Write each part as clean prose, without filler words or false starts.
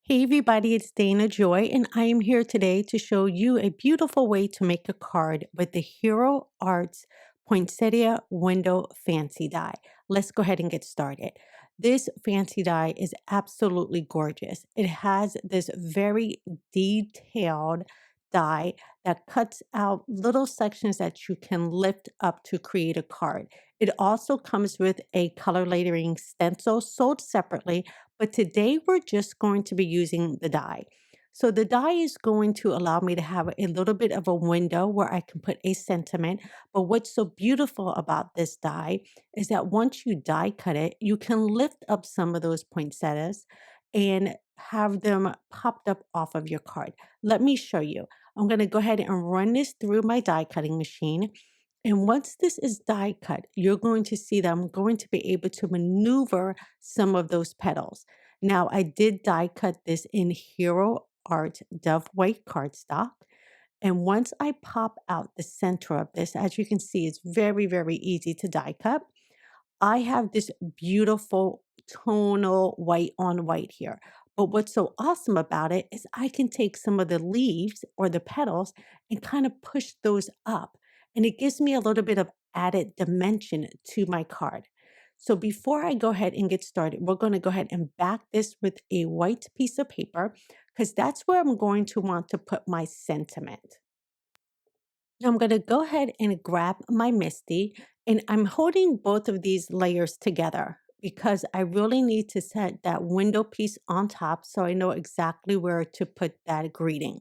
Hey everybody, it's Dana Joy, and I am here today to show you a beautiful way to make a card with the Hero Arts Poinsettia Window Fancy Die. Let's go ahead and get started. This fancy die is absolutely gorgeous. It has this very detailed die that cuts out little sections that you can lift up to create a card. It also comes with a color lettering stencil sold separately, but today we're just going to be using the die. So the die is going to allow me to have a little bit of a window where I can put a sentiment. But what's so beautiful about this die is that once you die cut it, you can lift up some of those poinsettias and have them popped up off of your card. Let me show you. I'm going to go ahead and run this through my die cutting machine. And once this is die cut, you're going to see that I'm going to be able to maneuver some of those petals. Now, I did die cut this in Hero Art Dove White cardstock. And once I pop out the center of this, as you can see, it's very, very easy to die cut. I have this beautiful tonal white on white here. But what's so awesome about it is I can take some of the leaves or the petals and kind of push those up. And it gives me a little bit of added dimension to my card. So before I go ahead and get started, we're going to go ahead and back this with a white piece of paper because that's where I'm going to want to put my sentiment. Now I'm going to go ahead and grab my Misty, and I'm holding both of these layers together because I really need to set that window piece on top so I know exactly where to put that greeting.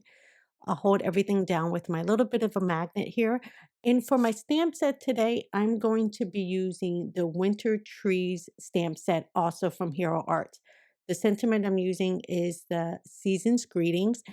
I'll hold everything down with my little bit of a magnet here. And for my stamp set today, I'm going to be using the Winter Trees stamp set, also from Hero Art. The sentiment I'm using is the Season's Greetings.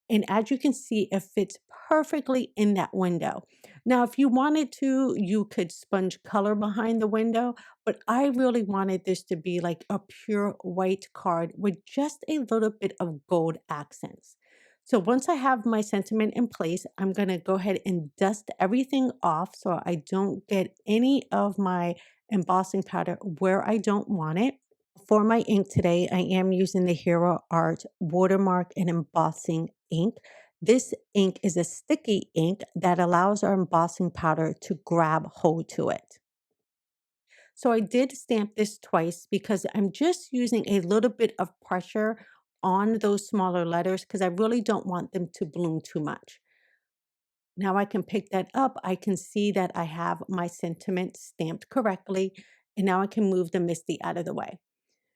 And as you can see, it fits perfectly in that window. Now, if you wanted to, you could sponge color behind the window, but I really wanted this to be like a pure white card with just a little bit of gold accents. So once I have my sentiment in place, I'm going to go ahead and dust everything off so I don't get any of my embossing powder where I don't want it. For my ink today, I am using the Hero Art Watermark and Embossing ink. This ink is a sticky ink that allows our embossing powder to grab hold to it. So I did stamp this twice because I'm just using a little bit of pressure on those smaller letters because I really don't want them to bloom too much. Now I can pick that up. I can see that I have my sentiment stamped correctly, and now I can move the Misty out of the way.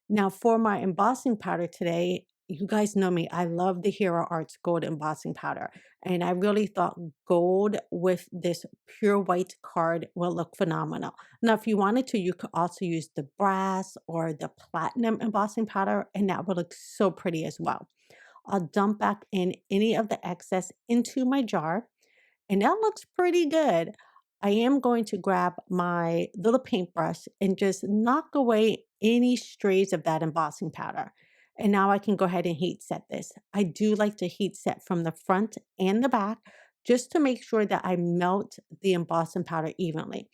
Now, for my embossing powder today, you guys know me. I love the Hero Arts Gold embossing powder. And I really thought gold with this pure white card will look phenomenal. Now, if you wanted to, you could also use the brass or the platinum embossing powder, and that would look so pretty as well. I'll dump back in any of the excess into my jar, and that looks pretty good. I am going to grab my little paintbrush and just knock away any strays of that embossing powder. And now I can go ahead and heat set this. I do like to heat set from the front and the back just to make sure that I melt the embossing powder evenly.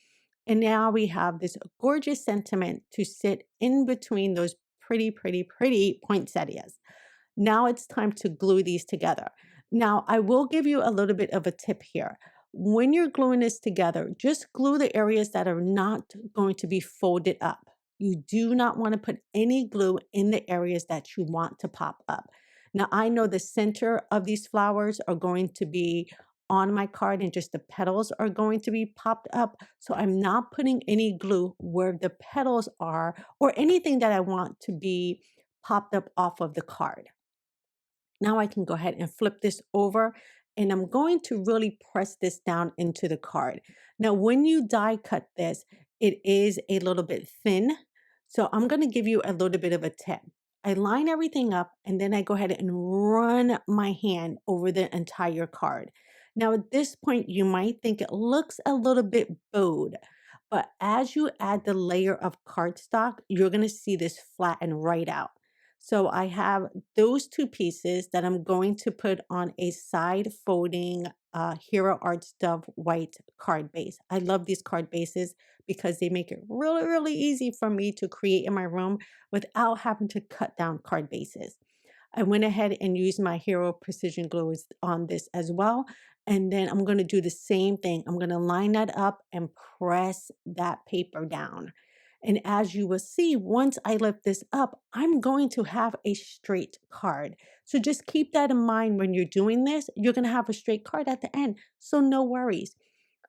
And now we have this gorgeous sentiment to sit in between those pretty, pretty, pretty poinsettias. Now it's time to glue these together. Now, I will give you a little bit of a tip here. When you're gluing this together, just glue the areas that are not going to be folded up. You do not want to put any glue in the areas that you want to pop up. Now, I know the center of these flowers are going to be on my card and just the petals are going to be popped up. So I'm not putting any glue where the petals are or anything that I want to be popped up off of the card. Now I can go ahead and flip this over, and I'm going to really press this down into the card. Now, when you die cut this, it is a little bit thin. So I'm going to give you a little bit of a tip. I line everything up and then I go ahead and run my hand over the entire card. Now, at this point, you might think it looks a little bit bowed, but as you add the layer of cardstock, you're going to see this flatten right out. So I have those two pieces that I'm going to put on a side folding Hero Arts Dove White card base. I love these card bases because they make it really, really easy for me to create in my room without having to cut down card bases. I went ahead and used my Hero Precision Glue on this as well. And then I'm going to do the same thing. I'm going to line that up and press that paper down. And as you will see, once I lift this up, I'm going to have a straight card. So just keep that in mind when you're doing this. You're going to have a straight card at the end. So no worries.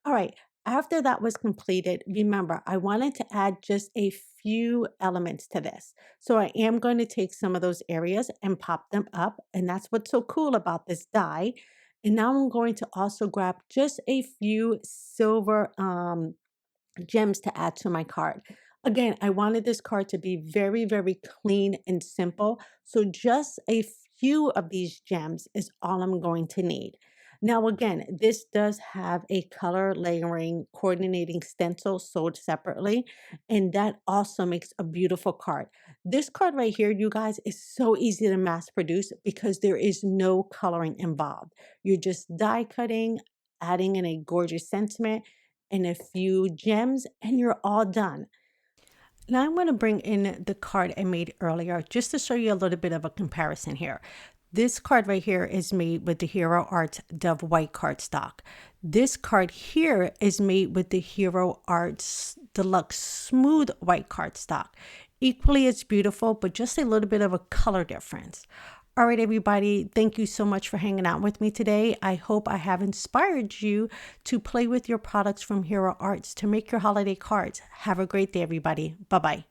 All right. After that was completed, remember, I wanted to add just a few elements to this. So I am going to take some of those areas and pop them up. And that's what's so cool about this die. And now I'm going to also grab just a few silver gems to add to my card. Again, I wanted this card to be very, very clean and simple. So just a few of these gems is all I'm going to need. Now, again, this does have a color layering coordinating stencil sold separately, and that also makes a beautiful card. This card right here, you guys, is so easy to mass produce because there is no coloring involved. You're just die cutting, adding in a gorgeous sentiment, and a few gems, and you're all done. Now I'm going to bring in the card I made earlier just to show you a little bit of a comparison here. This card right here is made with the Hero Arts Dove White cardstock. This card here is made with the Hero Arts Deluxe Smooth White cardstock. Equally as beautiful, but just a little bit of a color difference. All right, everybody, thank you so much for hanging out with me today. I hope I have inspired you to play with your products from Hero Arts to make your holiday cards. Have a great day, everybody. Bye-bye.